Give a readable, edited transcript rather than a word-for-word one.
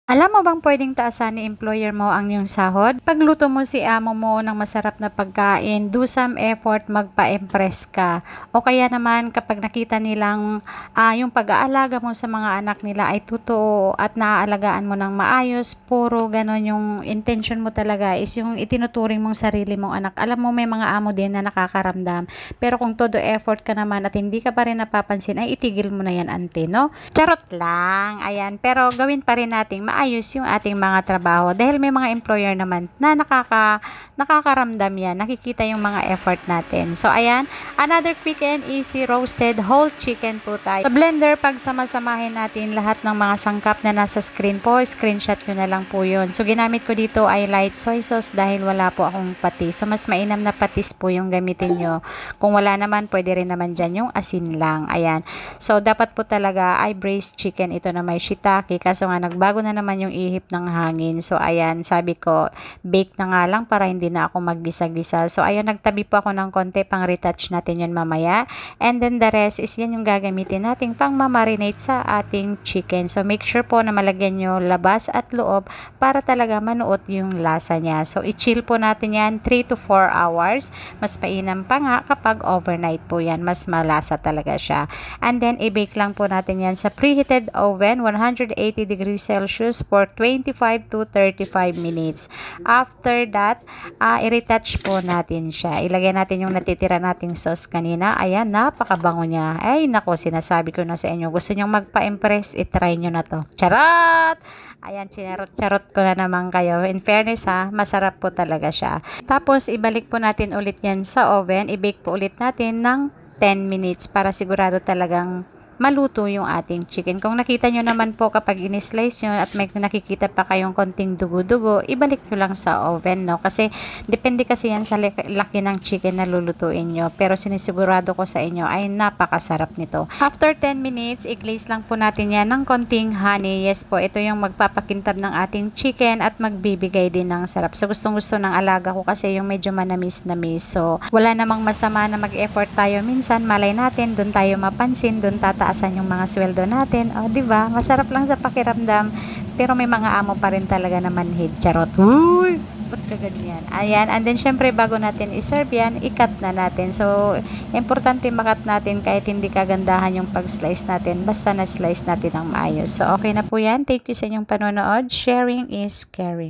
Alam mo bang pwedeng taasan ni employer mo ang iyong sahod? Pagluto mo si amo mo ng masarap na pagkain, do some effort magpa-impress ka. O kaya naman kapag nakita nilang yung pag-aalaga mo sa mga anak nila ay totoo at naaalagaan mo ng maayos, puro ganon yung intention mo talaga is yung itinuturing mong sarili mong anak. Alam mo may mga amo din na nakakaramdam. Pero kung todo effort ka naman at hindi ka pa rin napapansin, ay itigil mo na yan, ante, no? Charot lang, ayan. Pero gawin pa rin nating maayos yung ating mga trabaho dahil may mga employer naman na nakakaramdam yan, nakikita yung mga effort natin. So ayan, another quick and easy roasted whole chicken po tayo. Sa blender, pag sama-samahin natin lahat ng mga sangkap na nasa screen po, screenshot nyo na lang po yun. So ginamit ko dito ay light soy sauce dahil wala po akong patis. So mas mainam na patis po yung gamitin nyo. Kung wala naman, pwede rin naman dyan yung asin lang. Ayan. So dapat po talaga ay braised chicken ito na may shiitake, kaso nga nagbago na naman yung ihip ng hangin. So ayan, sabi ko bake na nga lang para hindi na ako maggisa-gisa. So ayan, nagtabi po ako ng konti, pang retouch natin yun mamaya. And then the rest is yan yung gagamitin natin pang mamarinate sa ating chicken. So make sure po na malagyan nyo labas at loob para talaga manuot yung lasa niya. So i-chill po natin yan 3 to 4 hours. Mas mainam pa nga kapag overnight po yan, mas malasa talaga siya. And then i-bake lang po natin yan sa preheated oven 180 degrees Celsius for 25 to 35 minutes. After that, i-retouch po natin siya. Ilagay natin yung natitira nating sauce kanina. Ayan, napakabango niya. Ay nako, sinasabi ko na sa inyo, gusto nyong magpa-impress, itry nyo na to. Charot! Ayan, charot ko na naman kayo. In fairness masarap po talaga siya. Tapos ibalik po natin ulit yan sa oven. I-bake po ulit natin ng 10 minutes para sigurado talagang maluto yung ating chicken. Kung nakita nyo naman po kapag in-slice nyo at may nakikita pa kayong konting dugo-dugo, ibalik nyo lang sa oven, no? Kasi depende kasi yan sa laki ng chicken na lulutuin nyo. Pero sinisigurado ko sa inyo ay napakasarap nito. After 10 minutes, i-glaze lang po natin yan ng konting honey. Yes po, ito yung magpapakintab ng ating chicken at magbibigay din ng sarap. So gustong-gusto ng alaga ko kasi yung medyo manamis-namis. So wala namang masama na mag-effort tayo. Minsan, malay natin, doon tayo mapansin, doon tataasan yung mga sweldo natin. O, diba? Masarap lang sa pakiramdam. Pero may mga amo pa rin talaga na manhid. Charot. Uy! Ba't ka ganyan? Ayan. And then, syempre, bago natin iserve yan, i-cut na natin. So, importante makat natin kahit hindi kagandahan yung pag-slice natin. Basta na-slice natin ang maayos. So, okay na po yan. Thank you sa inyong panonood. Sharing is caring.